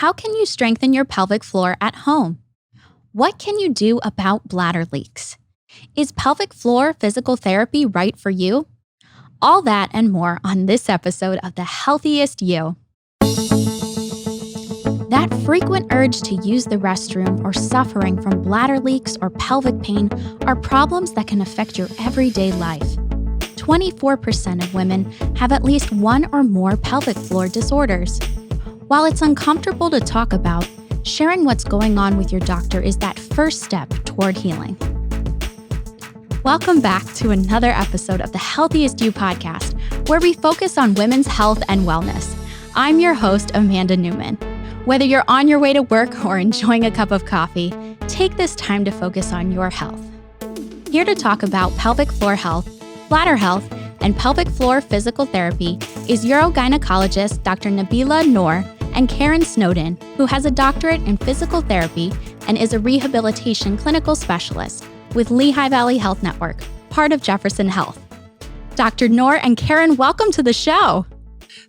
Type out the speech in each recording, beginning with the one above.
How can you strengthen your pelvic floor at home? What can you do about bladder leaks? Is pelvic floor physical therapy right for you? All that and more on this episode of the Healthiest You. That frequent urge to use the restroom or suffering from bladder leaks or pelvic pain are problems that can affect your everyday life. 24% of women have at least one or more pelvic floor disorders. While it's uncomfortable to talk about, sharing what's going on with your doctor is that first step toward healing. Welcome back to another episode of the Healthiest You podcast, where we focus on women's health and wellness. I'm your host, Amanda Newman. Whether you're on your way to work or enjoying a cup of coffee, take this time to focus on your health. Here to talk about pelvic floor health, bladder health, and pelvic floor physical therapy is urogynecologist Dr. Nabila Noor and Karen Snowden, who has a doctorate in physical therapy and is a rehabilitation clinical specialist with Lehigh Valley Health Network, part of Jefferson Health. Dr. Noor and Karen, welcome to the show.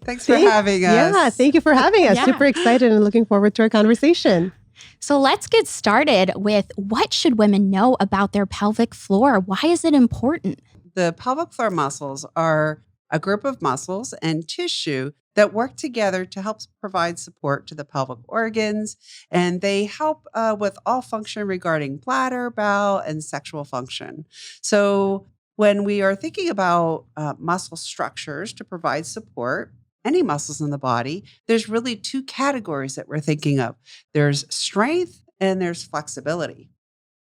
Thanks for having us. Yeah, thank you for having us. Yeah. Super excited and looking forward to our conversation. So let's get started with what should women know about their pelvic floor? Why is it important? The pelvic floor muscles are a group of muscles and tissue that work together to help provide support to the pelvic organs, and they help with all function regarding bladder, bowel, and sexual function. So when we are thinking about muscle structures to provide support, any muscles in the body, there's really two categories that we're thinking of. There's strength and there's flexibility.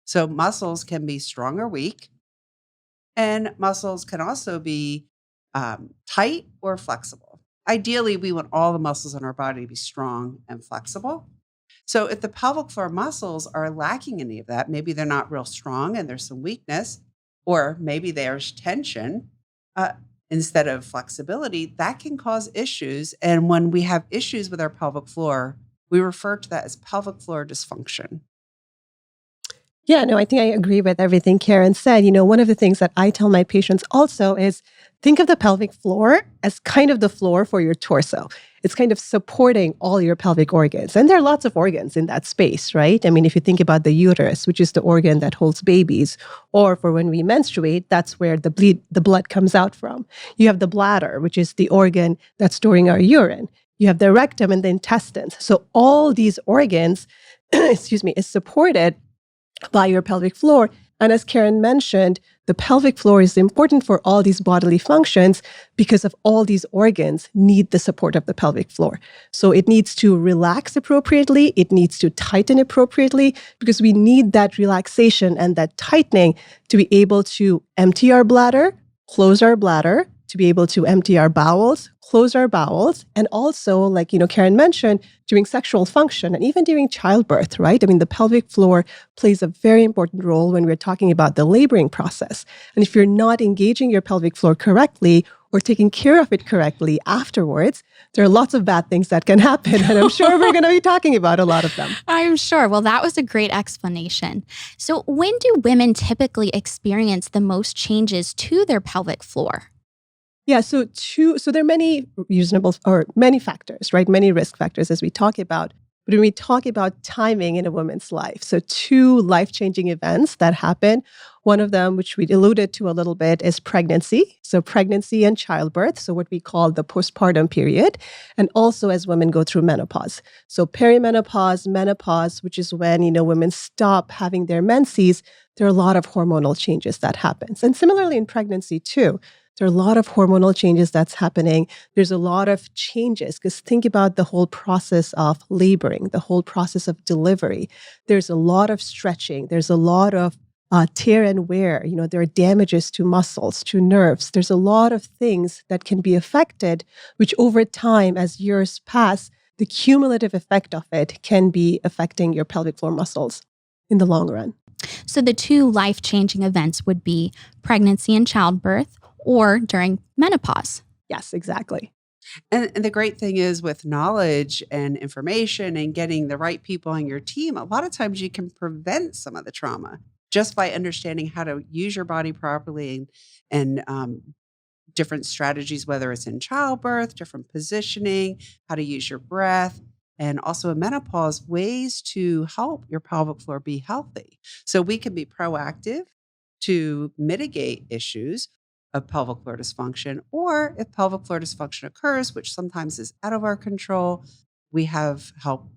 So muscles can be strong or weak, and muscles can also be tight or flexible. Ideally, we want all the muscles in our body to be strong and flexible. So if the pelvic floor muscles are lacking any of that, maybe they're not real strong and there's some weakness, or maybe there's tension, instead of flexibility, that can cause issues. And when we have issues with our pelvic floor, we refer to that as pelvic floor dysfunction. Yeah, no, I think I agree with everything Karen said. You know, one of the things that I tell my patients also is think of the pelvic floor as kind of the floor for your torso. It's kind of supporting all your pelvic organs. And there are lots of organs in that space, right? I mean, if you think about the uterus, which is the organ that holds babies, or for when we menstruate, that's where the blood comes out from. You have the bladder, which is the organ that's storing our urine. You have the rectum and the intestines. So all these organs, is supported by your pelvic floor. And as Karen mentioned, the pelvic floor is important for all these bodily functions because of all these organs need the support of the pelvic floor. So it needs to relax appropriately. It needs to tighten appropriately because we need that relaxation and that tightening to be able to empty our bladder, close our bladder, to be able to empty our bowels, close our bowels, and also, like, Karen mentioned, during sexual function and even during childbirth, right? I mean, the pelvic floor plays a very important role when we're talking about the laboring process. And if you're not engaging your pelvic floor correctly or taking care of it correctly afterwards, there are lots of bad things that can happen. And I'm sure we're going to be talking about a lot of them. I'm sure. Well, that was a great explanation. So when do women typically experience the most changes to their pelvic floor? Yeah, so there are many many factors, right? Many risk factors as we talk about. But when we talk about timing in a woman's life, so two life-changing events that happen, one of them, which we alluded to a little bit, is pregnancy. So pregnancy and childbirth, so what we call the postpartum period, and also as women go through menopause. So perimenopause, menopause, which is when, women stop having their menses, there are a lot of hormonal changes that happens. And similarly in pregnancy too. There are a lot of hormonal changes that's happening. There's a lot of changes because think about the whole process of laboring, the whole process of delivery. There's a lot of stretching. There's a lot of tear and wear. There are damages to muscles, to nerves. There's a lot of things that can be affected, which over time, as years pass, the cumulative effect of it can be affecting your pelvic floor muscles in the long run. So the two life-changing events would be pregnancy and childbirth, or during menopause. Yes, exactly. And the great thing is with knowledge and information and getting the right people on your team, a lot of times you can prevent some of the trauma just by understanding how to use your body properly and different strategies, whether it's in childbirth, different positioning, how to use your breath. and also in menopause, ways to help your pelvic floor be healthy. So we can be proactive to mitigate issues of pelvic floor dysfunction, or if pelvic floor dysfunction occurs, which sometimes is out of our control, we have help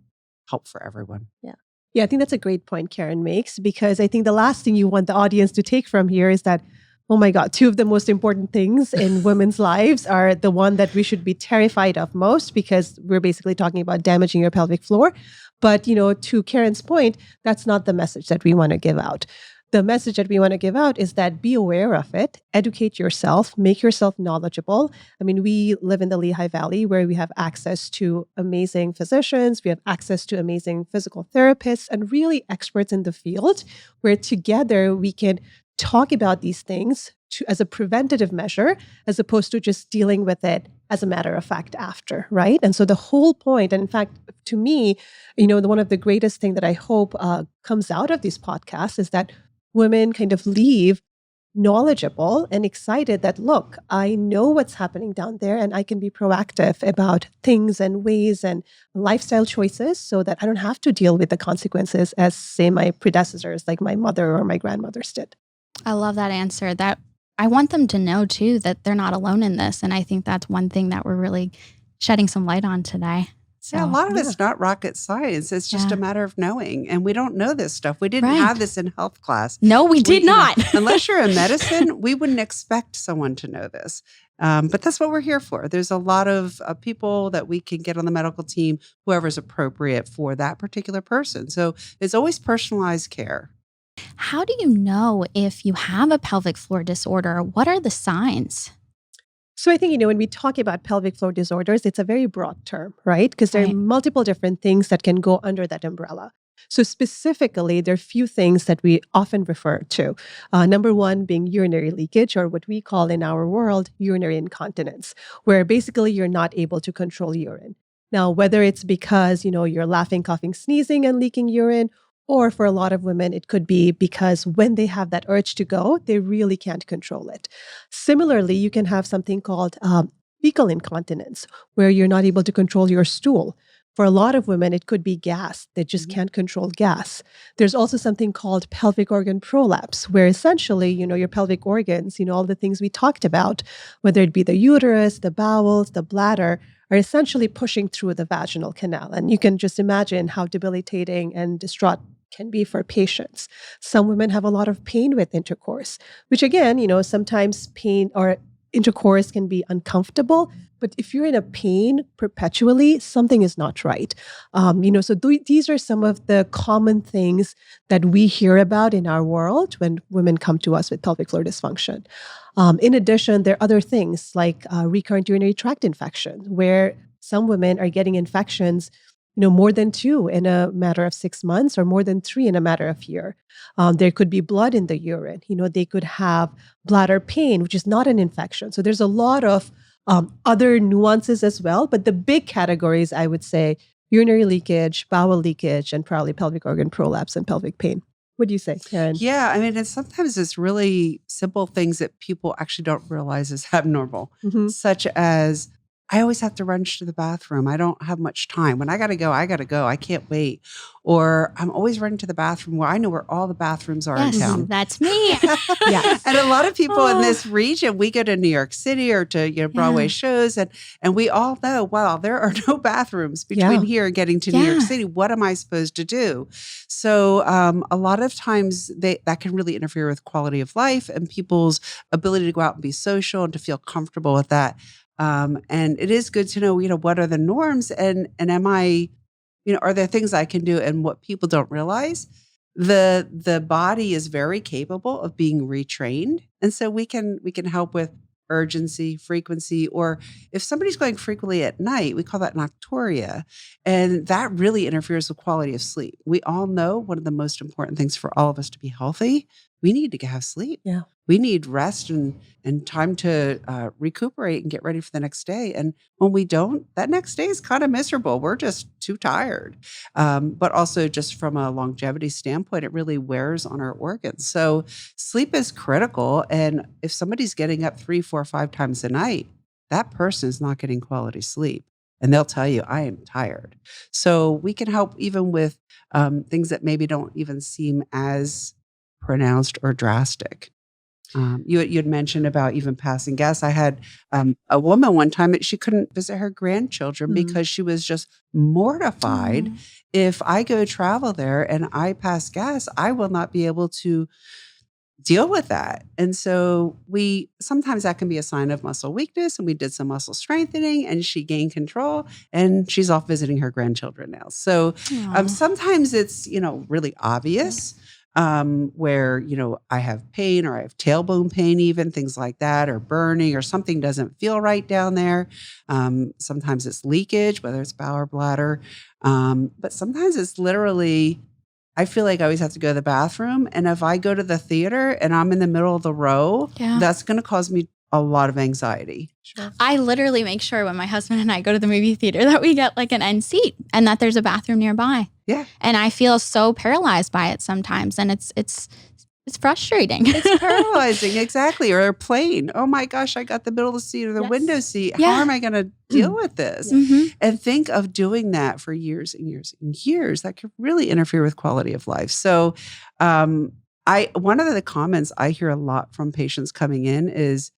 for everyone. Yeah. Yeah, I think that's a great point Karen makes, because I think the last thing you want the audience to take from here is that, oh my God, two of the most important things in women's lives are the one that we should be terrified of most, because we're basically talking about damaging your pelvic floor. But, to Karen's point, that's not the message that we want to give out. The message that we want to give out is that be aware of it, educate yourself, make yourself knowledgeable. I mean, we live in the Lehigh Valley where we have access to amazing physicians, we have access to amazing physical therapists, and really experts in the field, where together we can talk about these things as a preventative measure, as opposed to just dealing with it as a matter of fact after, right? And so the whole point, and in fact, to me, one of the greatest thing that I hope comes out of these podcasts is that women kind of leave knowledgeable and excited that, look, I know what's happening down there and I can be proactive about things and ways and lifestyle choices so that I don't have to deal with the consequences as, say, my predecessors, like my mother or my grandmothers did. I love that answer. That I want them to know too that they're not alone in this. And I think that's one thing that we're really shedding some light on today. So, yeah, a lot of it's not rocket science. It's just a matter of knowing. And we don't know this stuff. We didn't have this in health class. No, we did not. Unless you're in medicine, we wouldn't expect someone to know this. But that's what we're here for. There's a lot of people that we can get on the medical team, whoever's appropriate for that particular person. So it's always personalized care. How do you know if you have a pelvic floor disorder? What are the signs? So I think, when we talk about pelvic floor disorders, it's a very broad term, right? Because there are multiple different things that can go under that umbrella. So specifically, there are a few things that we often refer to. Number one being urinary leakage, or what we call in our world, urinary incontinence, where basically you're not able to control urine. Now, whether it's because, you're laughing, coughing, sneezing and leaking urine, or for a lot of women, it could be because when they have that urge to go, they really can't control it. Similarly, you can have something called fecal incontinence, where you're not able to control your stool. For a lot of women, it could be gas. They just can't control gas. There's also something called pelvic organ prolapse, where essentially, your pelvic organs, all the things we talked about, whether it be the uterus, the bowels, the bladder, are essentially pushing through the vaginal canal. And you can just imagine how debilitating and distraught can be for patients. Some women have a lot of pain with intercourse, which again, sometimes pain or intercourse can be uncomfortable. But if you're in a pain perpetually, something is not right. So these are some of the common things that we hear about in our world when women come to us with pelvic floor dysfunction. In addition, there are other things like recurrent urinary tract infection, where some women are getting infections more than 2 in a matter of 6 months, or more than 3 in a matter of a year. There could be blood in the urine. They could have bladder pain, which is not an infection. So there's a lot of other nuances as well. But the big categories, I would say, urinary leakage, bowel leakage, and probably pelvic organ prolapse and pelvic pain. What do you say, Karen? Yeah, I mean, and sometimes it's really simple things that people actually don't realize is abnormal, such as, I always have to run to the bathroom. I don't have much time. When I got to go, I got to go. I can't wait. Or I'm always running to the bathroom where I know where all the bathrooms are in town. That's me. Yes. And a lot of people in this region, we go to New York City or to Broadway shows, and we all know, wow, there are no bathrooms between here and getting to New York City. What am I supposed to do? So a lot of times that can really interfere with quality of life and people's ability to go out and be social and to feel comfortable with that. And it is good to know, what are the norms and am I, are there things I can do? And what people don't realize, the body is very capable of being retrained. And so we can help with urgency, frequency, or if somebody's going frequently at night, we call that nocturia. And that really interferes with quality of sleep. We all know one of the most important things for all of us to be healthy, we need to have sleep. Yeah. We need rest and time to recuperate and get ready for the next day. And when we don't, that next day is kind of miserable. We're just too tired. But also just from a longevity standpoint, it really wears on our organs. So sleep is critical. And if somebody's getting up 3, 4, 5 times a night, that person is not getting quality sleep. and they'll tell you, I am tired. So we can help even with things that maybe don't even seem as pronounced or drastic. You'd mentioned about even passing gas. I had a woman one time that she couldn't visit her grandchildren because she was just mortified. If I go travel there and I pass gas, I will not be able to deal with that. And so sometimes that can be a sign of muscle weakness, and we did some muscle strengthening and she gained control and she's off visiting her grandchildren now. So sometimes it's, really obvious where, I have pain or I have tailbone pain, even things like that, or burning or something doesn't feel right down there. Sometimes it's leakage, whether it's bowel or bladder. But sometimes it's literally, I feel like I always have to go to the bathroom. And if I go to the theater and I'm in the middle of the row, that's going to cause me a lot of anxiety. Sure. I literally make sure when my husband and I go to the movie theater that we get like an end seat and that there's a bathroom nearby. Yeah. And I feel so paralyzed by it sometimes. And it's frustrating. It's paralyzing. Exactly. Or a plane. Oh my gosh, I got the middle of the seat or the window seat. How am I going to deal with this? And think of doing that for years and years and years. That could really interfere with quality of life. So one of the comments I hear a lot from patients coming in is,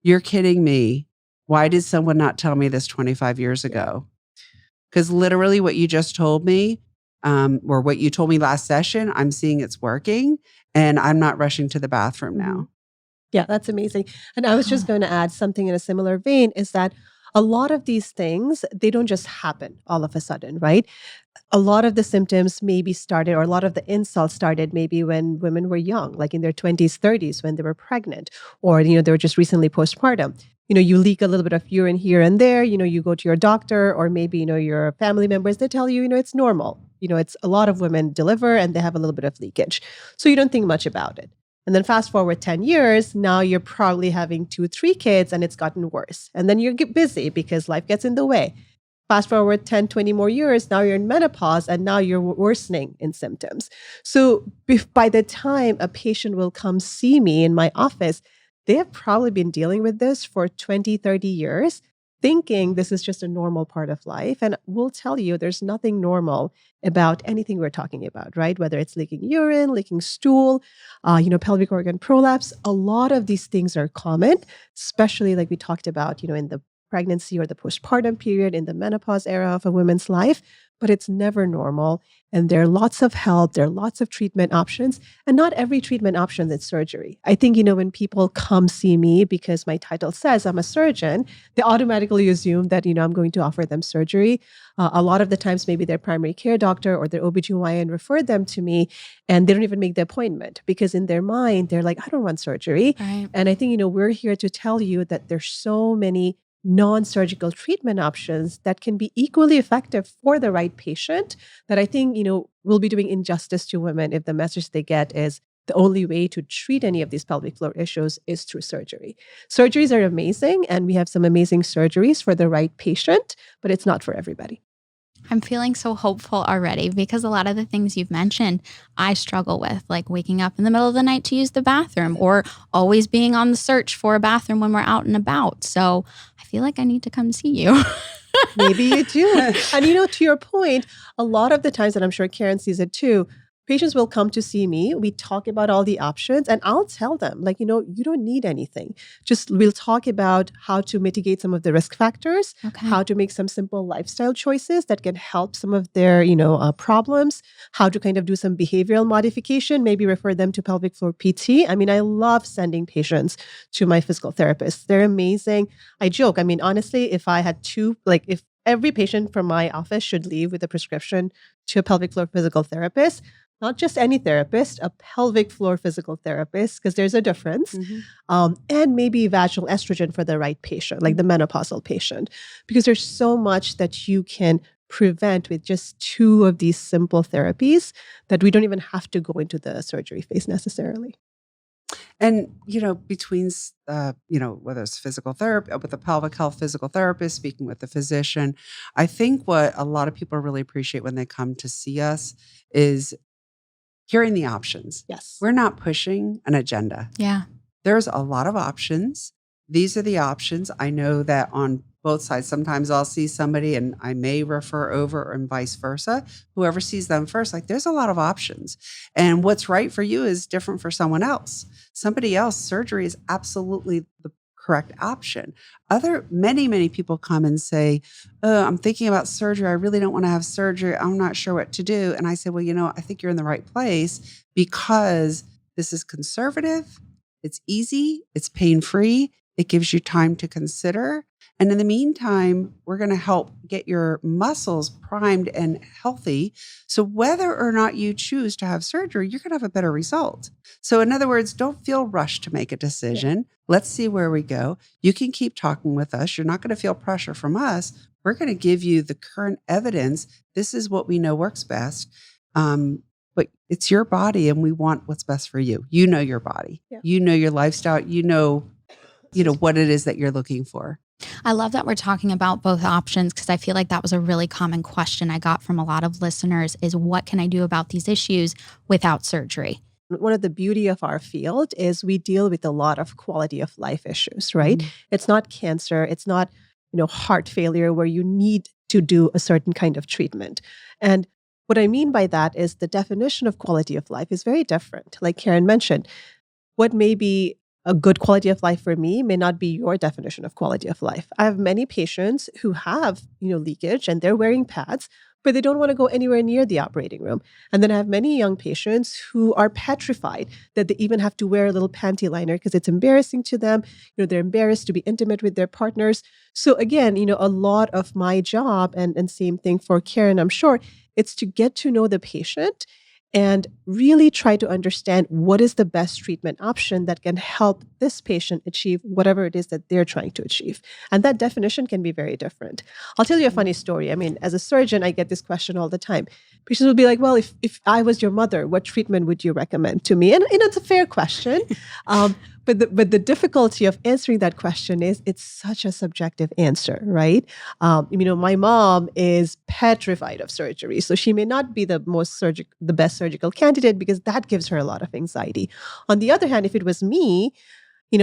you're kidding me. Why did someone not tell me this 25 years ago? Because literally what you just told me, or what you told me last session, I'm seeing it's working and I'm not rushing to the bathroom now. Yeah, that's amazing. And I was just going to add something in a similar vein, is that a lot of these things, they don't just happen all of a sudden, right? A lot of the symptoms maybe started, or a lot of the insults started maybe when women were young, like in their 20s, 30s, when they were pregnant, or, they were just recently postpartum. You leak a little bit of urine here and there, you go to your doctor, or maybe, your family members, they tell you, it's normal. It's a lot of women deliver and they have a little bit of leakage. So you don't think much about it. And then fast forward 10 years, now you're probably having 2, 3 kids and it's gotten worse. And then you get busy because life gets in the way. Fast forward 10, 20 more years, now you're in menopause and now you're worsening in symptoms. So by the time a patient will come see me in my office, they have probably been dealing with this for 20, 30 years, thinking this is just a normal part of life. And we'll tell you there's nothing normal about anything we're talking about, right? Whether it's leaking urine, leaking stool, pelvic organ prolapse. A lot of these things are common, especially like we talked about, in the pregnancy or the postpartum period, in the menopause era of a woman's life, but it's never normal. And there are lots of help, there are lots of treatment options, and not every treatment option is surgery. I think, when people come see me because my title says I'm a surgeon, they automatically assume that, I'm going to offer them surgery. A lot of the times, maybe their primary care doctor or their OBGYN referred them to me, and they don't even make the appointment because in their mind, they're like, I don't want surgery. Right. And I think, we're here to tell you that there's so many non-surgical treatment options that can be equally effective for the right patient, that I think, we'll be doing injustice to women if the message they get is the only way to treat any of these pelvic floor issues is through surgery. Surgeries are amazing, and we have some amazing surgeries for the right patient, but it's not for everybody. I'm feeling so hopeful already because a lot of the things you've mentioned, I struggle with, like waking up in the middle of the night to use the bathroom or always being on the search for a bathroom when we're out and about. So I feel like I need to come see you. Maybe you do. And to your point, a lot of the times, and I'm sure Karen sees it too, patients will come to see me. We talk about all the options and I'll tell them, you don't need anything. We'll talk about how to mitigate some of the risk factors, how to make some simple lifestyle choices that can help some of their, problems, how to kind of do some behavioral modification, maybe refer them to pelvic floor PT. I mean, I love sending patients to my physical therapists. They're amazing. I joke. I mean, honestly, if I had if every patient from my office should leave with a prescription to a pelvic floor physical therapist, not just any therapist, a pelvic floor physical therapist, because there's a difference, and maybe vaginal estrogen for the right patient, like the menopausal patient, because there's so much that you can prevent with just 2 of these simple therapies that we don't even have to go into the surgery phase necessarily. And, between, whether it's physical therapy, with a pelvic health physical therapist, speaking with the physician, I think what a lot of people really appreciate when they come to see us is hearing the options. Yes. We're not pushing an agenda. Yeah. There's a lot of options. These are the options. I know that on both sides. Sometimes I'll see somebody and I may refer over and vice versa. Whoever sees them first, like there's a lot of options. And what's right for you is different for someone else. Somebody else, surgery is absolutely the correct option. Many people come and say, oh, I'm thinking about surgery. I really don't want to have surgery. I'm not sure what to do. And I say, well, I think you're in the right place because this is conservative. It's easy. It's pain-free. It gives you time to consider. And in the meantime, we're going to help get your muscles primed and healthy. So whether or not you choose to have surgery, you're going to have a better result. So in other words, don't feel rushed to make a decision. Yeah. Let's see where we go. You can keep talking with us. You're not going to feel pressure from us. We're going to give you the current evidence. This is what we know works best. But it's your body and we want what's best for you. You know your body. Yeah. You know your lifestyle. You know what it is that you're looking for. I love that we're talking about both options because I feel like that was a really common question I got from a lot of listeners is what can I do about these issues without surgery? One of the beauty of our field is we deal with a lot of quality of life issues, right? Mm-hmm. It's not cancer. It's not, heart failure where you need to do a certain kind of treatment. And what I mean by that is the definition of quality of life is very different. Like Karen mentioned, what may be a good quality of life for me may not be your definition of quality of life. I have many patients who have, leakage and they're wearing pads, but they don't want to go anywhere near the operating room. And then I have many young patients who are petrified that they even have to wear a little panty liner because it's embarrassing to them. They're embarrassed to be intimate with their partners. So again, a lot of my job and same thing for Karen, I'm sure, it's to get to know the patient and really try to understand what is the best treatment option that can help this patient achieve whatever it is that they're trying to achieve. And that definition can be very different. I'll tell you a funny story. I mean, as a surgeon, I get this question all the time. Patients will be like, well, if I was your mother, what treatment would you recommend to me? And it's a fair question. But the difficulty of answering that question is it's such a subjective answer, right? My mom is petrified of surgery, so she may not be the best surgical candidate because that gives her a lot of anxiety. On the other hand, if it was me,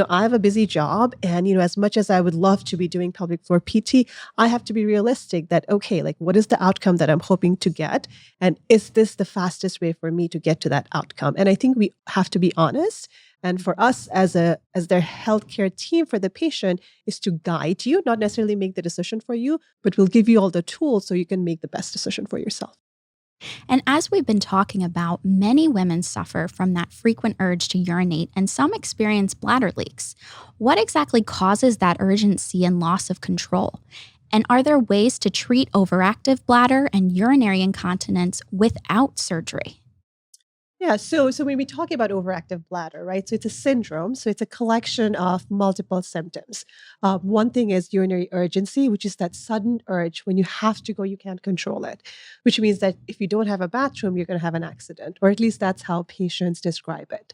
I have a busy job and, as much as I would love to be doing pelvic floor PT, I have to be realistic that, okay, like what is the outcome that I'm hoping to get? And is this the fastest way for me to get to that outcome? And I think we have to be honest. And for us as their healthcare team for the patient is to guide you, not necessarily make the decision for you, but we'll give you all the tools so you can make the best decision for yourself. And as we've been talking about, many women suffer from that frequent urge to urinate and some experience bladder leaks. What exactly causes that urgency and loss of control? And are there ways to treat overactive bladder and urinary incontinence without surgery? Yeah, so when we talk about overactive bladder, right? So it's a syndrome. So it's a collection of multiple symptoms. One thing is urinary urgency, which is that sudden urge when you have to go, you can't control it, which means that if you don't have a bathroom, you're going to have an accident, or at least that's how patients describe it.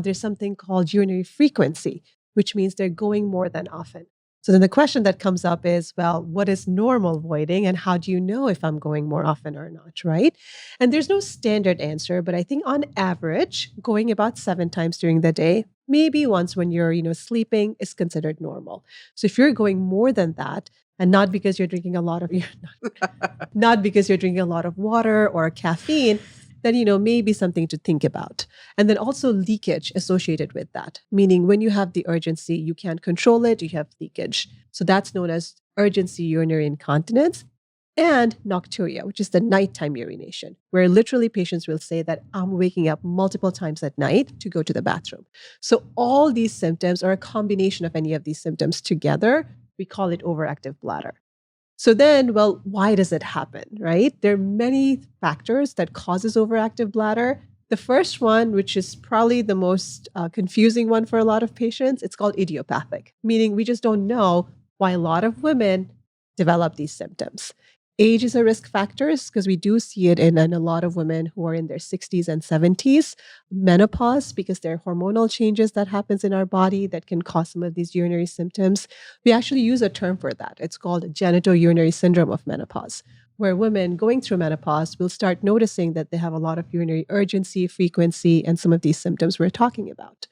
There's something called urinary frequency, which means they're going more than often. So then the question that comes up is, well, what is normal voiding and how do you know if I'm going more often or not, right? And there's no standard answer, but I think on average, going about 7 times during the day, maybe once when you're, sleeping is considered normal. So if you're going more than that, and not because you're drinking a lot of, not because you're drinking a lot of water or caffeine, then, maybe something to think about. And then also leakage associated with that, meaning when you have the urgency, you can't control it, you have leakage. So that's known as urgency urinary incontinence and nocturia, which is the nighttime urination, where literally patients will say that I'm waking up multiple times at night to go to the bathroom. So all these symptoms or a combination of any of these symptoms together, we call it overactive bladder. So then, well, why does it happen, right? There are many factors that causes overactive bladder. The first one, which is probably the most confusing one for a lot of patients, it's called idiopathic, meaning we just don't know why a lot of women develop these symptoms. Age is a risk factor because we do see it in a lot of women who are in their 60s and 70s. Menopause, because there are hormonal changes that happens in our body that can cause some of these urinary symptoms. We actually use a term for that. It's called genitourinary syndrome of menopause, where women going through menopause will start noticing that they have a lot of urinary urgency, frequency, and some of these symptoms we're talking about.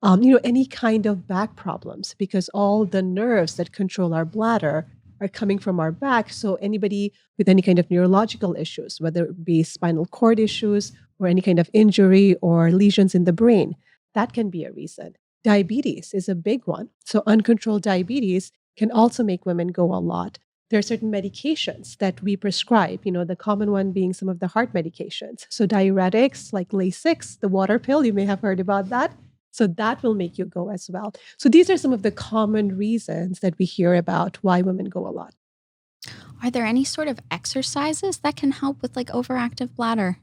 Any kind of back problems, because all the nerves that control our bladder are coming from our back. So anybody with any kind of neurological issues, whether it be spinal cord issues or any kind of injury or lesions in the brain, that can be a reason. Diabetes is a big one. So uncontrolled diabetes can also make women go a lot. There are certain medications that we prescribe, the common one being some of the heart medications. So diuretics like Lasix, the water pill, you may have heard about that. So that will make you go as well. So these are some of the common reasons that we hear about why women go a lot. Are there any sort of exercises that can help with like overactive bladder?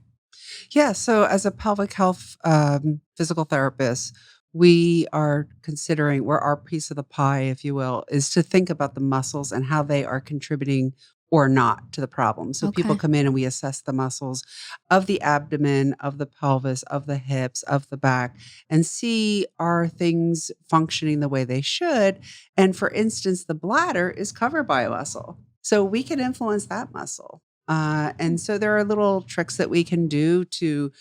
Yeah. So as a pelvic health physical therapist, we are considering where our piece of the pie, if you will, is to think about the muscles and how they are contributing or not to the problem. So people Okay. come in and we assess the muscles of the abdomen, of the pelvis, of the hips, of the back, and see are things functioning the way they should. And for instance, the bladder is covered by a muscle. So we can influence that muscle. And so there are little tricks that we can do to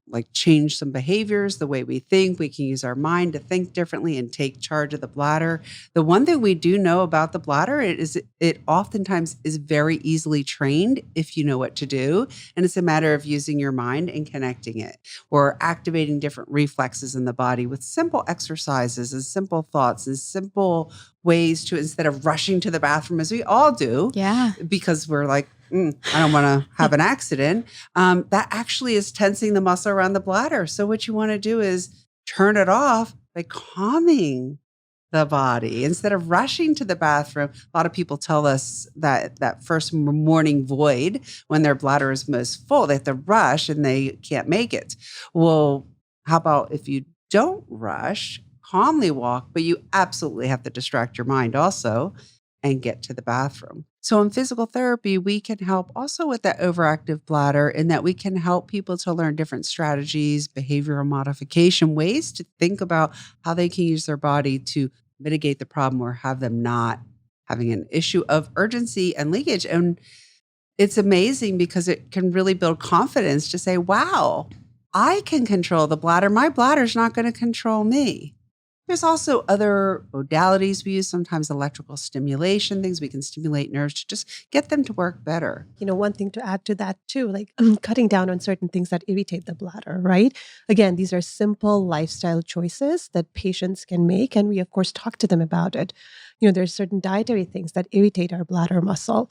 like change some behaviors, the way we think. We can use our mind to think differently and take charge of the bladder. The one thing we do know about the bladder it oftentimes is very easily trained if you know what to do. And it's a matter of using your mind and connecting it or activating different reflexes in the body with simple exercises and simple thoughts and simple ways to, instead of rushing to the bathroom as we all do, Yeah. because we're like, I don't want to have an accident. That actually is tensing the muscle around the bladder. So what you want to do is turn it off by calming the body instead of rushing to the bathroom. A lot of people tell us that first morning void when their bladder is most full, they have to rush and they can't make it. Well, how about if you don't rush, calmly walk, but you absolutely have to distract your mind also and get to the bathroom. So in physical therapy, we can help also with that overactive bladder in that we can help people to learn different strategies, behavioral modification, ways to think about how they can use their body to mitigate the problem or have them not having an issue of urgency and leakage. And it's amazing because it can really build confidence to say, wow, I can control the bladder. My bladder's not going to control me. There's also other modalities we use, sometimes electrical stimulation, things we can stimulate nerves to just get them to work better. One thing to add to that too, like cutting down on certain things that irritate the bladder, right? Again, these are simple lifestyle choices that patients can make. And we, of course, talk to them about it. There's certain dietary things that irritate our bladder muscle,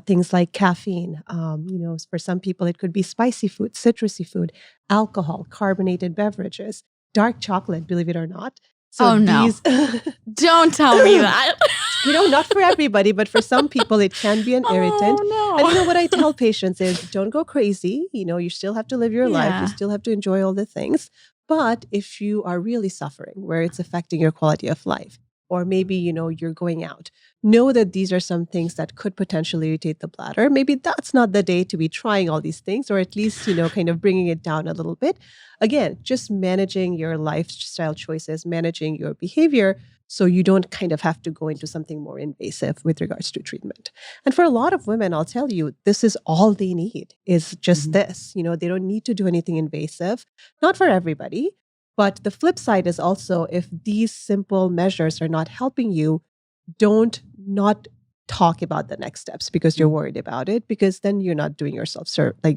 things like caffeine. For some people, it could be spicy food, citrusy food, alcohol, carbonated beverages, dark chocolate, believe it or not. So no. Don't tell me that. Not for everybody, but for some people, it can be an irritant. Oh, no. And what I tell patients is don't go crazy. You still have to live your life. You still have to enjoy all the things. But if you are really suffering, where it's affecting your quality of life, or maybe, you're going out, know that these are some things that could potentially irritate the bladder. Maybe that's not the day to be trying all these things, or at least, kind of bringing it down a little bit. Again, just managing your lifestyle choices, managing your behavior, so you don't kind of have to go into something more invasive with regards to treatment. And for a lot of women, I'll tell you, this is all they need is just this. They don't need to do anything invasive. Not for everybody. But the flip side is also, if these simple measures are not helping you, don't not talk about the next steps because you're worried about it, because then you're not doing yourself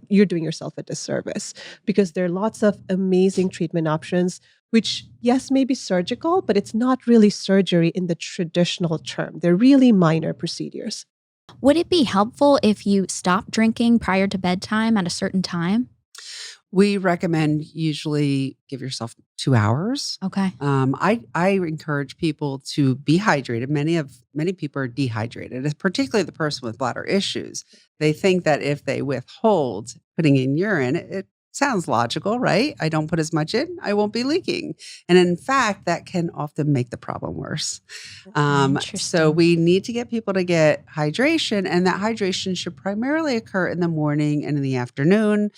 you're doing yourself a disservice, because there are lots of amazing treatment options, which yes, may be surgical, but it's not really surgery in the traditional term. They're really minor procedures. Would it be helpful if you stop drinking prior to bedtime at a certain time? We recommend usually give yourself 2 hours. Okay. I encourage people to be hydrated. Many people are dehydrated, particularly the person with bladder issues. They think that if they withhold putting in urine, it sounds logical, right? I don't put as much in, I won't be leaking. And in fact, that can often make the problem worse. So we need to get people to get hydration, and that hydration should primarily occur in the morning and in the afternoon,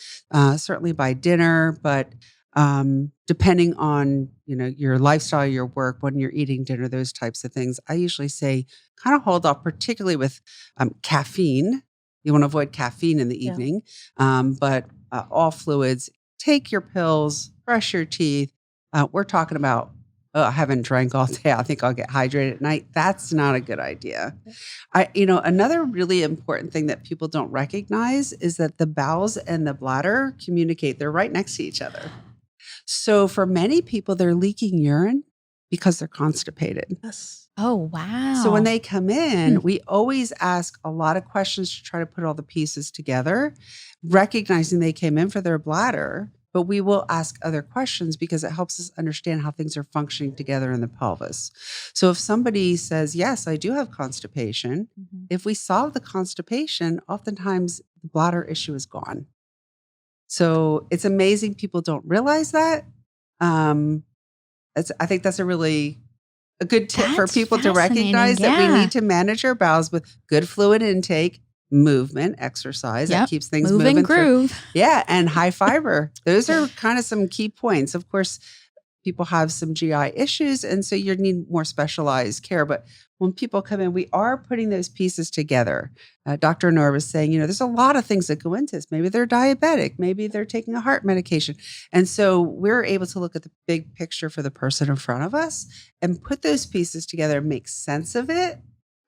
certainly by dinner, but depending on, your lifestyle, your work, when you're eating dinner, those types of things, I usually say kind of hold off, particularly with caffeine. You want to avoid caffeine in the evening, but all fluids, take your pills, brush your teeth. We're talking about oh, I haven't drank all day. I think I'll get hydrated at night. That's not a good idea. Another really important thing that people don't recognize is that the bowels and the bladder communicate. They're right next to each other. So for many people, they're leaking urine because they're constipated. Yes. Oh, wow. So when they come in, we always ask a lot of questions to try to put all the pieces together, recognizing they came in for their bladder, but we will ask other questions because it helps us understand how things are functioning together in the pelvis. So if somebody says, yes, I do have constipation, if we solve the constipation, oftentimes the bladder issue is gone. So it's amazing people don't realize that. I think that's a good tip for people to recognize that we need to manage our bowels with good fluid intake, movement, exercise that keeps things moving. Groove. Yeah, and high fiber. Those are kind of some key points. Of course, people have some GI issues, and so you need more specialized care. But when people come in, we are putting those pieces together. Dr. Noor was saying, there's a lot of things that go into this. Maybe they're diabetic. Maybe they're taking a heart medication. And so we're able to look at the big picture for the person in front of us and put those pieces together, make sense of it.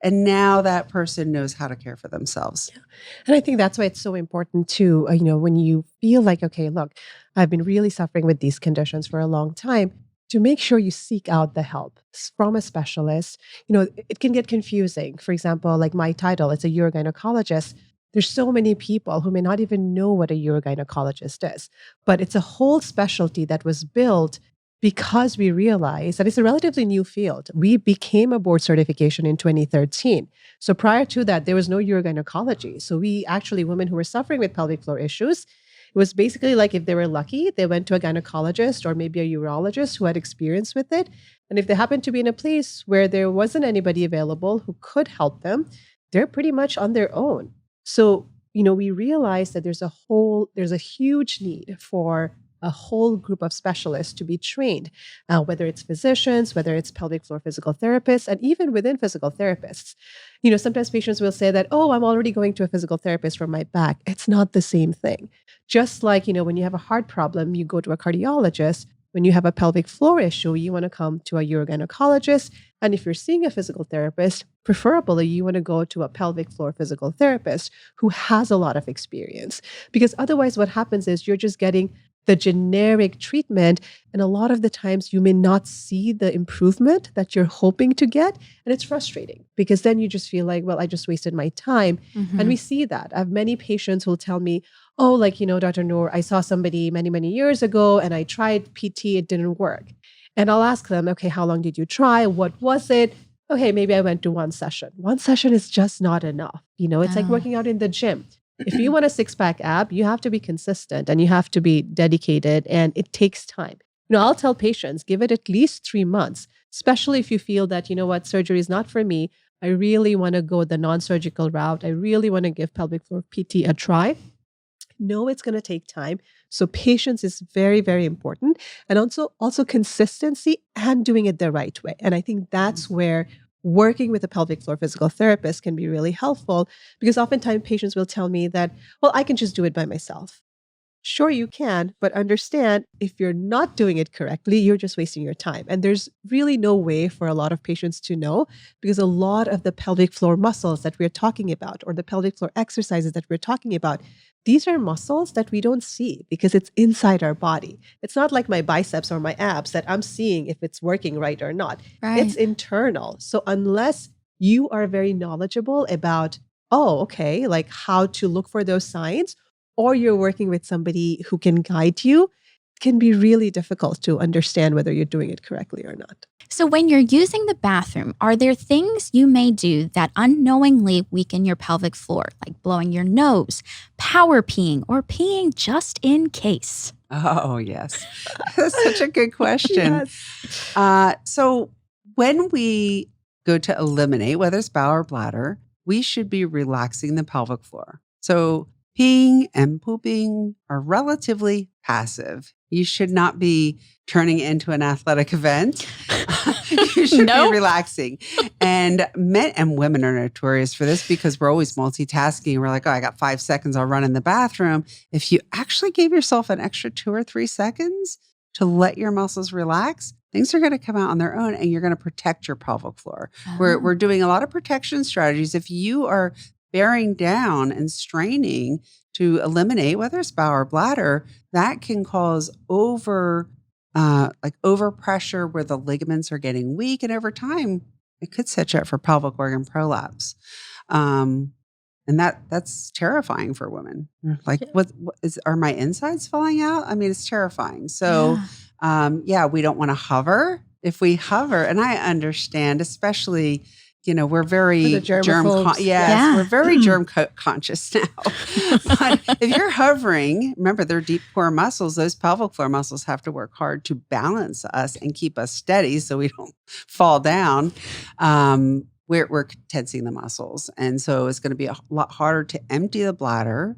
And now that person knows how to care for themselves. Yeah. And I think that's why it's so important too, when you feel like, okay, look, I've been really suffering with these conditions for a long time, to make sure you seek out the help from a specialist. It can get confusing. For example, like my title, it's a urogynecologist. There's so many people who may not even know what a urogynecologist is, but it's a whole specialty that was built because we realized that it's a relatively new field. We became a board certification in 2013. So prior to that, there was no urogynecology. So women who were suffering with pelvic floor issues, it was basically like if they were lucky, they went to a gynecologist or maybe a urologist who had experience with it. And if they happened to be in a place where there wasn't anybody available who could help them, they're pretty much on their own. So, we realized that there's a huge need for a whole group of specialists to be trained, whether it's physicians, whether it's pelvic floor physical therapists, and even within physical therapists. Sometimes patients will say that, oh, I'm already going to a physical therapist for my back. It's not the same thing. Just like, when you have a heart problem, you go to a cardiologist. When you have a pelvic floor issue, you want to come to a urogynecologist. And if you're seeing a physical therapist, preferably you want to go to a pelvic floor physical therapist who has a lot of experience. Because otherwise what happens is you're just getting the generic treatment. And a lot of the times you may not see the improvement that you're hoping to get. And it's frustrating because then you just feel like, well, I just wasted my time. And we see that. I have many patients who will tell me, oh, Dr. Noor, I saw somebody many, many years ago and I tried PT, it didn't work. And I'll ask them, okay, how long did you try? What was it? Okay, maybe I went to one session. One session is just not enough. It's like working out in the gym. If you want a six-pack ab, you have to be consistent and you have to be dedicated and it takes time. I'll tell patients, give it at least 3 months, especially if you feel that, surgery is not for me. I really want to go the non-surgical route. I really want to give pelvic floor PT a try. No, it's going to take time. So patience is very, very important. And also consistency and doing it the right way. And I think that's where working with a pelvic floor physical therapist can be really helpful because oftentimes patients will tell me that, well, I can just do it by myself. Sure, you can, but understand if you're not doing it correctly, you're just wasting your time. And there's really no way for a lot of patients to know because a lot of the pelvic floor muscles that we're talking about or the pelvic floor exercises that we're talking about, these are muscles that we don't see because it's inside our body. It's not like my biceps or my abs that I'm seeing if it's working right or not. Right. It's internal. So unless you are very knowledgeable about, like how to look for those signs, or you're working with somebody who can guide you, it can be really difficult to understand whether you're doing it correctly or not. So when you're using the bathroom, are there things you may do that unknowingly weaken your pelvic floor, like blowing your nose, power peeing, or peeing just in case? Oh, yes. That's such a good question. Yes. So when we go to eliminate, whether it's bowel or bladder, we should be relaxing the pelvic floor. So peeing and pooping are relatively passive. You should not be turning it into an athletic event. You should be relaxing. And men and women are notorious for this because we're always multitasking. We're like, oh, I got 5 seconds. I'll run in the bathroom. If you actually gave yourself an extra 2 or 3 seconds to let your muscles relax, things are going to come out on their own, and you're going to protect your pelvic floor. We're doing a lot of protection strategies. If you are bearing down and straining to eliminate, whether it's bowel or bladder, that can cause overpressure where the ligaments are getting weak, and over time it could set you up for pelvic organ prolapse. And that's terrifying for women. Like, what are my insides falling out? I mean, it's terrifying. So, we don't want to hover. If we hover, and I understand, especially, we're very we're very germ conscious now. But if you're hovering, remember, they're deep core muscles. Those pelvic floor muscles have to work hard to balance us and keep us steady so we don't fall down. We're tensing the muscles. And so it's going to be a lot harder to empty the bladder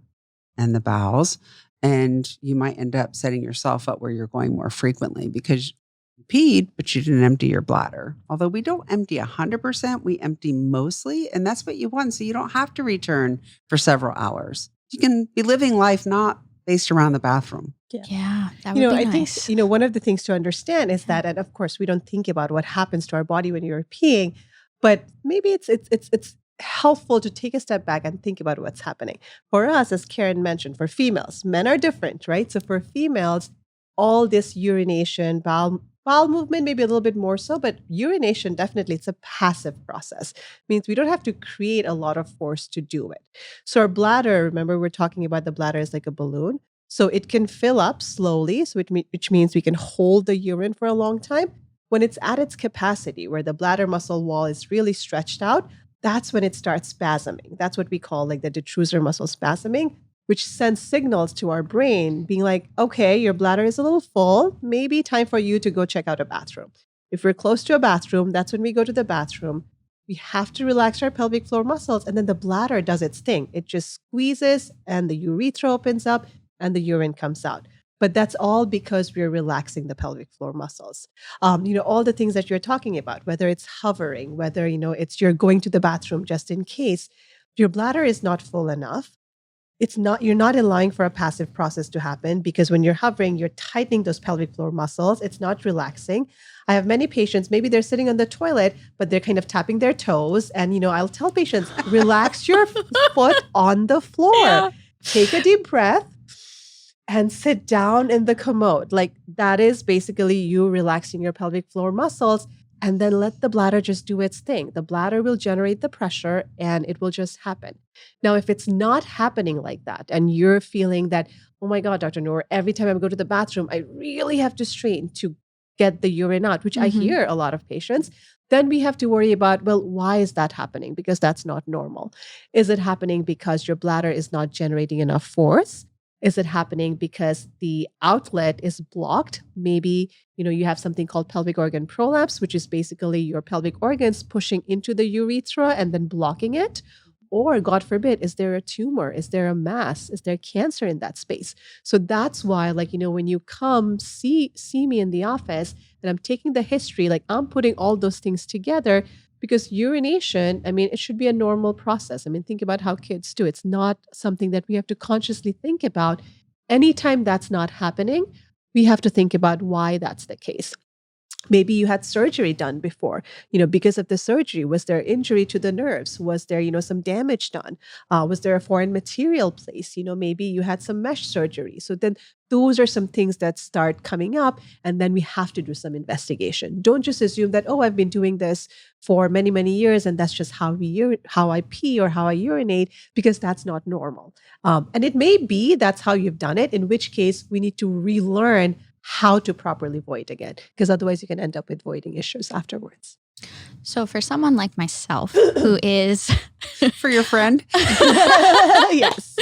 and the bowels. And you might end up setting yourself up where you're going more frequently because you peed, but you didn't empty your bladder. Although we don't empty 100%, we empty mostly. And that's what you want. So you don't have to return for several hours. You can be living life not based around the bathroom. Yeah, that would be nice. I think, one of the things to understand is that, and of course, we don't think about what happens to our body when you're peeing, but maybe it's helpful to take a step back and think about what's happening. For us, as Karen mentioned, for females, men are different, right? So for females, all this urination, bowel movement, maybe a little bit more so, but urination, definitely, it's a passive process. It means we don't have to create a lot of force to do it. So our bladder, remember, we're talking about the bladder is like a balloon. So it can fill up slowly, which means we can hold the urine for a long time. When it's at its capacity, where the bladder muscle wall is really stretched out, that's when it starts spasming. That's what we call like the detrusor muscle spasming, which sends signals to our brain being like, okay, your bladder is a little full. Maybe time for you to go check out a bathroom. If we're close to a bathroom, that's when we go to the bathroom. We have to relax our pelvic floor muscles, and then the bladder does its thing. It just squeezes and the urethra opens up and the urine comes out. But that's all because we're relaxing the pelvic floor muscles. All the things that you're talking about, whether it's hovering, whether, it's you're going to the bathroom just in case, your bladder is not full enough. You're not allowing for a passive process to happen because when you're hovering, you're tightening those pelvic floor muscles. It's not relaxing. I have many patients, maybe they're sitting on the toilet, but they're kind of tapping their toes. And, I'll tell patients, relax your foot on the floor. Yeah. Take a deep breath and sit down in the commode. Like, that is basically you relaxing your pelvic floor muscles, and then let the bladder just do its thing. The bladder will generate the pressure and it will just happen. Now, if it's not happening like that and you're feeling that, oh my God, Dr. Noor, every time I go to the bathroom, I really have to strain to get the urine out, which I hear a lot of patients, then we have to worry about, well, why is that happening? Because that's not normal. Is it happening because your bladder is not generating enough force? Is it happening because the outlet is blocked? Maybe, you have something called pelvic organ prolapse, which is basically your pelvic organs pushing into the urethra and then blocking it. Or, God forbid, is there a tumor? Is there a mass? Is there cancer in that space? So that's why, when you come see me in the office and I'm taking the history, I'm putting all those things together. Because urination, it should be a normal process. Think about how kids do. It's not something that we have to consciously think about. Anytime that's not happening, we have to think about why that's the case. Maybe you had surgery done before, because of the surgery. Was there injury to the nerves? Was there, some damage done? Was there a foreign material placed? Maybe you had some mesh surgery. So then those are some things that start coming up, and then we have to do some investigation. Don't just assume that, I've been doing this for many, many years, and that's just how I pee or how I urinate, because that's not normal. And it may be that's how you've done it, in which case we need to relearn how to properly void again, because otherwise you can end up with voiding issues afterwards. So for someone like myself who is... For your friend? Yes.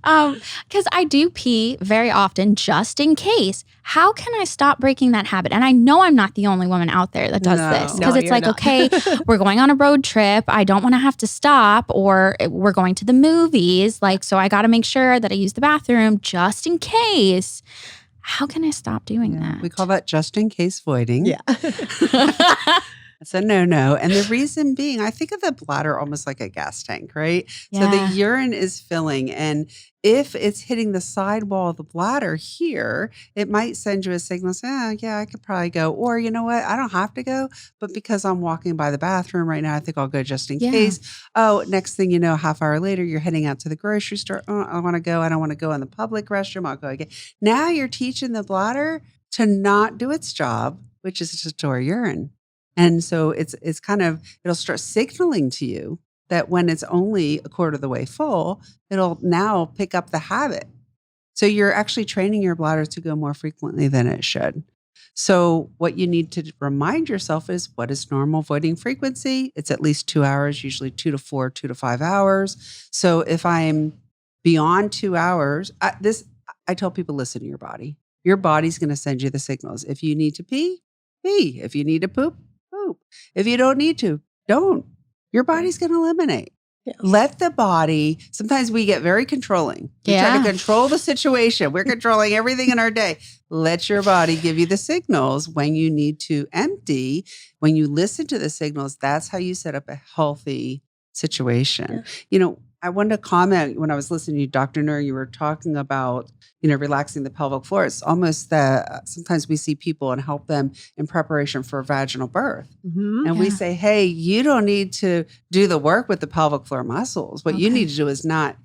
Because I do pee very often just in case. How can I stop breaking that habit? And I know I'm not the only woman out there that does this. Because it's like, not. Okay, we're going on a road trip. I don't want to have to stop, or we're going to the movies. So I got to make sure that I use the bathroom just in case. How can I stop doing that? We call that just in case voiding. Yeah. That's It's a no-no. And the reason being, I think of the bladder almost like a gas tank, right? So the Yeah. urine is filling. And if it's hitting the side wall of the bladder here, it might send you a signal saying, oh, yeah, I could probably go. Or you know what? I don't have to go. But because I'm walking by the bathroom right now, I think I'll go just in Yeah. case. Oh, next thing you know, a half hour later, you're heading out to the grocery store. Oh, I want to go. I don't want to go in the public restroom. I'll go again. Now you're teaching the bladder to not do its job, which is to store urine. And so it's kind of, it'll start signaling to you that when it's only a quarter of the way full, it'll now pick up the habit. So you're actually training your bladder to go more frequently than it should. So what you need to remind yourself is, what is normal voiding frequency? It's at least 2 hours, usually 2 to 4, 2 to 5 hours. So if I'm beyond 2 hours, I tell people, listen to your body. Your body's going to send you the signals. If you need to pee, pee. If you need to poop, poop. If you don't need to, don't. Your body's going to eliminate. Yeah. Let the body, sometimes we get very controlling. We try to control the situation. We're controlling everything in our day. Let your body give you the signals when you need to empty. When you listen to the signals, that's how you set up a healthy situation. Yeah. You know, I wanted to comment when I was listening to you, Dr. Noor, you were talking about, relaxing the pelvic floor. It's almost that sometimes we see people and help them in preparation for vaginal birth. Mm-hmm. And we say, hey, you don't need to do the work with the pelvic floor muscles. What you need to do is not,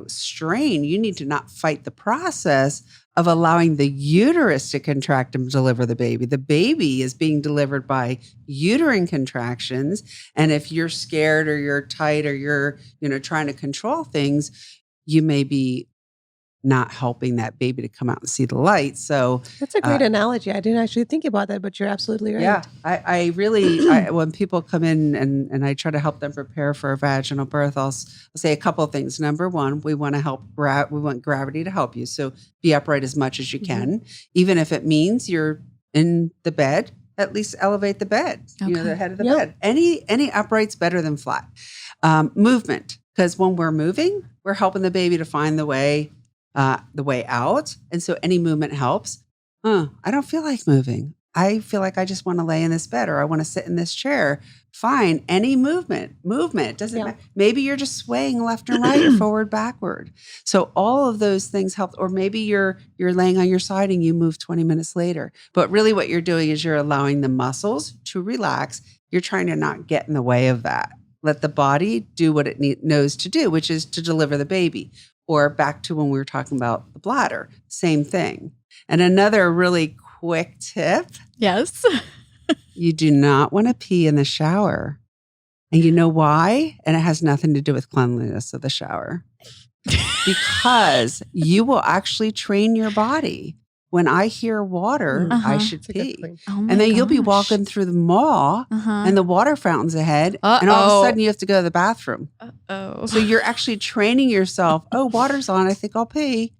strain. You need to not fight the process of allowing the uterus to contract and deliver the baby. The baby is being delivered by uterine contractions. And if you're scared or you're tight or you're, trying to control things, you may be not helping that baby to come out and see the light. So that's a great analogy. I didn't actually think about that, but you're absolutely right. Yeah, I really, when people come in and I try to help them prepare for a vaginal birth, I'll say a couple of things. Number one, we want to help, we want gravity to help you. So be upright as much as you can. Even if it means you're in the bed, at least elevate the bed, the head of the bed. Any upright's better than flat. Movement, because when we're moving, we're helping the baby to find the way out. And so any movement helps. I don't feel like moving. I feel like I just want to lay in this bed or I want to sit in this chair. Fine. Any movement doesn't matter. Maybe you're just swaying left and right, forward, backward. So all of those things help. Or maybe you're laying on your side and you move 20 minutes later. But really what you're doing is you're allowing the muscles to relax. You're trying to not get in the way of that. Let the body do what it knows to do, which is to deliver the baby. Or back to when we were talking about the bladder, same thing. And another really quick tip. Yes. You do not want to pee in the shower. And you know why? And it has nothing to do with cleanliness of the shower. Because you will actually train your body. When I hear water, I should pee. Oh and then you'll be walking through the mall and the water fountain's ahead. And all of a sudden you have to go to the bathroom. So you're actually training yourself. Oh, water's on. I think I'll pee.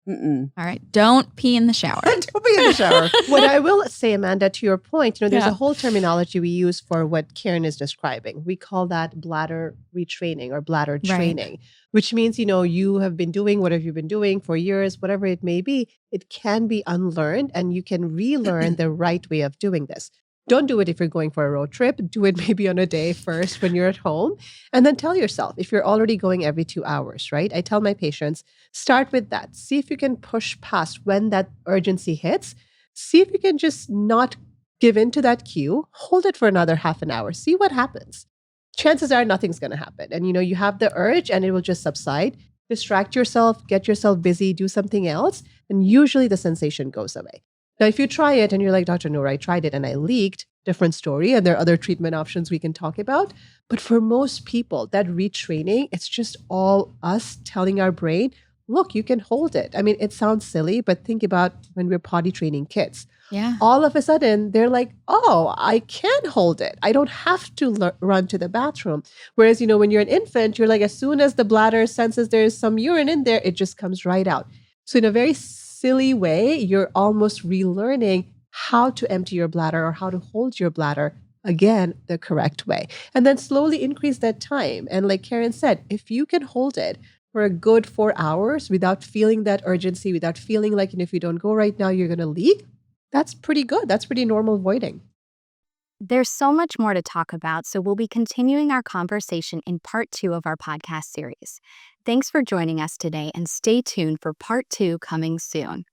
All right. Don't pee in the shower. Don't pee in the shower. What I will say, Amanda, to your point, there's a whole terminology we use for what Karen is describing. We call that bladder retraining or bladder training, which means, you have been doing whatever you've been doing for years, whatever it may be. It can be unlearned and you can relearn the right way of doing this. Don't do it if you're going for a road trip. Do it maybe on a day first when you're at home. And then tell yourself, if you're already going every 2 hours, right? I tell my patients, start with that. See if you can push past when that urgency hits. See if you can just not give in to that cue. Hold it for another half an hour. See what happens. Chances are nothing's going to happen. And, you have the urge and it will just subside. Distract yourself, get yourself busy, do something else. And usually the sensation goes away. Now, if you try it and you're like, Dr. Noor, I tried it and I leaked, different story. And there are other treatment options we can talk about. But for most people, that retraining, it's just all us telling our brain, look, you can hold it. I mean, it sounds silly, but think about when we're potty training kids. Yeah. All of a sudden, they're like, oh, I can hold it. I don't have to run to the bathroom. Whereas, when you're an infant, you're like, as soon as the bladder senses there's some urine in there, it just comes right out. So in a very silly way, you're almost relearning how to empty your bladder or how to hold your bladder, again, the correct way. And then slowly increase that time. And like Karen said, if you can hold it for a good 4 hours without feeling that urgency, without feeling like if you don't go right now, you're going to leak, that's pretty good. That's pretty normal voiding. There's so much more to talk about, so we'll be continuing our conversation in part 2 of our podcast series. Thanks for joining us today, and stay tuned for part 2 coming soon.